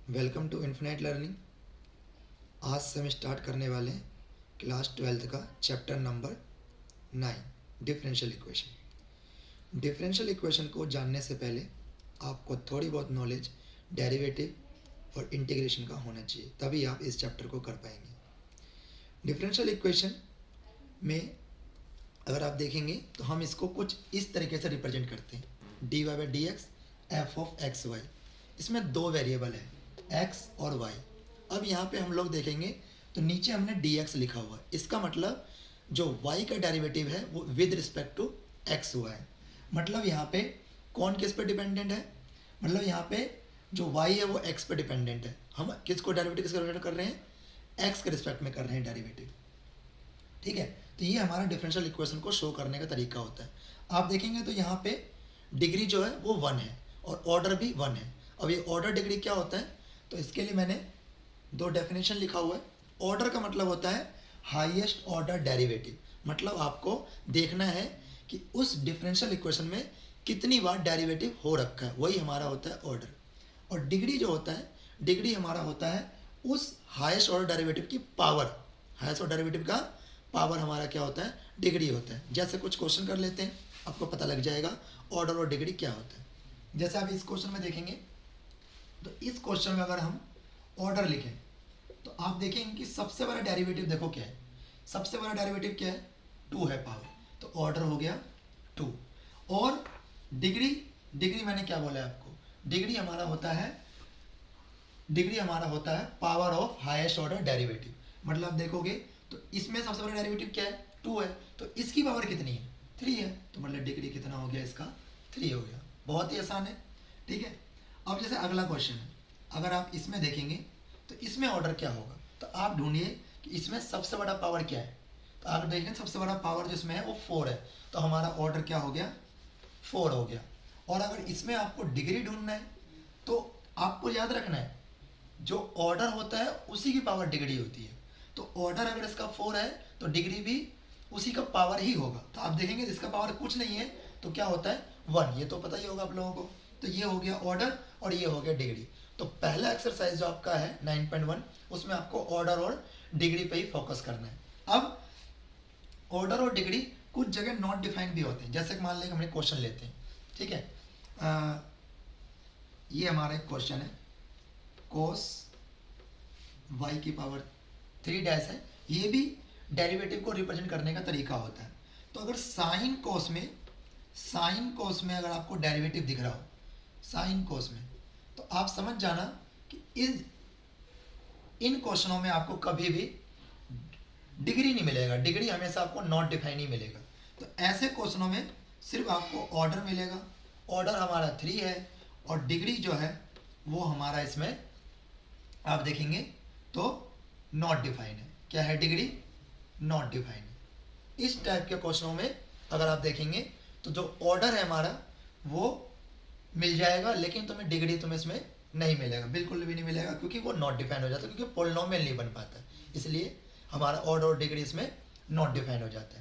Welcome to infinite learning. आज से हम स्टार्ट करने वाले हैं क्लास 12th का chapter number 9, differential equation. Differential equation को जानने से पहले आपको थोड़ी बहुत नॉलेज डेरिवेटिव और इंटीग्रेशन का होना चाहिए, तभी आप इस चैप्टर को कर पाएंगे। डिफरेंशियल इक्वेशन में अगर आप देखेंगे तो हम इसको कुछ इस तरीके से रिप्रेजेंट करते हैं, dy by D X F of X Y. इसमें दो वेरिएबल है, x और y। अब यहाँ पे हम लोग देखेंगे तो नीचे हमने dx लिखा हुआ है, इसका मतलब जो y का डेरिवेटिव है वो विद रिस्पेक्ट टू x हुआ है। मतलब यहाँ पे कौन किस पे डिपेंडेंट है, मतलब यहाँ पे जो y है वो x पे डिपेंडेंट है। हम किसको डेरिवेटिव किसका रिस्पेक्ट कर रहे हैं, x के रिस्पेक्ट में कर रहे हैं डेरिवेटिव। ठीक है, तो ये हमारा डिफरेंशियल इक्वेशन को शो करने का तरीका होता है। आप देखेंगे तो यहाँ पे डिग्री जो है वो 1 है और ऑर्डर भी 1 है। अब ये ऑर्डर डिग्री क्या होता है, तो इसके लिए मैंने दो डेफिनेशन लिखा हुआ है। ऑर्डर का मतलब होता है हाईएस्ट ऑर्डर डेरिवेटिव, मतलब आपको देखना है कि उस डिफरेंशियल इक्वेशन में कितनी बार डेरिवेटिव हो रखा है, वही हमारा होता है ऑर्डर। और डिग्री जो होता है, डिग्री हमारा होता है उस हाईएस्ट ऑर्डर डेरिवेटिव की पावर। हाईएस्ट ऑर्डर डेरिवेटिव का पावर हमारा क्या होता है, डिग्री होता है। जैसे कुछ क्वेश्चन कर लेते हैं, आपको पता लग जाएगा ऑर्डर और डिग्री क्या होता है। जैसे आप इस क्वेश्चन में देखेंगे तो इस क्वेश्चन में अगर हम ऑर्डर लिखें तो आप देखेंगे कि सबसे बड़ा डेरिवेटिव देखो क्या है, सबसे बड़ा डेरिवेटिव क्या है, 2 है पावर, तो ऑर्डर हो गया 2। और डिग्री, डिग्री मैंने क्या बोला है आपको, डिग्री हमारा होता है, डिग्री हमारा होता है power of highest order derivative. मतलब आप देखोगे तो इसमें सबसे बड़ा डेरिवेटिव क्या है, 2 है, तो इसकी पावर कितनी है, 3 है, तो मतलब डिग्री कितना हो गया इसका, 3 हो गया। बहुत ही आसान है। ठीक है, अब जैसे अगला क्वेश्चन है, अगर आप इसमें देखेंगे तो इसमें ऑर्डर क्या होगा, तो आप ढूंढिए कि इसमें सबसे बड़ा पावर क्या है। तो आप देखेंगे सबसे बड़ा पावर जो इसमें है वो 4 है, तो हमारा ऑर्डर क्या हो गया, 4 हो गया। और अगर इसमें आपको डिग्री ढूंढना है तो आपको याद रखना है जो ऑर्डर होता है उसी की पावर डिग्री होती है। तो ऑर्डर अगर इसका 4 है तो डिग्री भी उसी का पावर ही होगा। तो आप देखेंगे इसका पावर कुछ नहीं है तो क्या होता है 1, ये तो पता ही होगा आप लोगों को। तो ये हो गया ऑर्डर और ये हो गया डिग्री। तो पहला एक्सरसाइज जो आपका है 9.1, उसमें आपको ऑर्डर और डिग्री पे ही फोकस करना है। अब ऑर्डर और डिग्री कुछ जगह नॉट डिफाइंड भी होते हैं, जैसे मान लें हमने क्वेश्चन लेते हैं। ठीक है, ये हमारा एक क्वेश्चन है, कोस y की पावर 3 डैश है, ये भी डेरिवेटिव को रिप्रेजेंट करने का तरीका होता है। तो अगर साइन कोस में, साइन कोस में अगर आपको डेरिवेटिव दिख रहा हो साइन कोस में, तो आप समझ जाना कि इन क्वेश्चनों में आपको कभी भी डिग्री नहीं मिलेगा, डिग्री हमेशा आपको नॉट डिफाइन ही मिलेगा। तो ऐसे क्वेश्चनों में सिर्फ आपको ऑर्डर मिलेगा, ऑर्डर हमारा 3 है और डिग्री जो है वो हमारा इसमें आप देखेंगे तो नॉट डिफाइन है। क्या है, डिग्री नॉट डिफाइन है। इस टाइप के क्वेश्चनों में अगर आप देखेंगे तो जो ऑर्डर है हमारा वो मिल जाएगा, लेकिन तुम्हें डिग्री तुम्हें इसमें नहीं मिलेगा, बिल्कुल भी नहीं मिलेगा, क्योंकि वो नॉट डिफाइन हो जाता है, क्योंकि पोलिनोमियल नहीं बन पाता है। इसलिए हमारा ऑर्डर और डिग्री इसमें नॉट डिफाइन हो जाता है।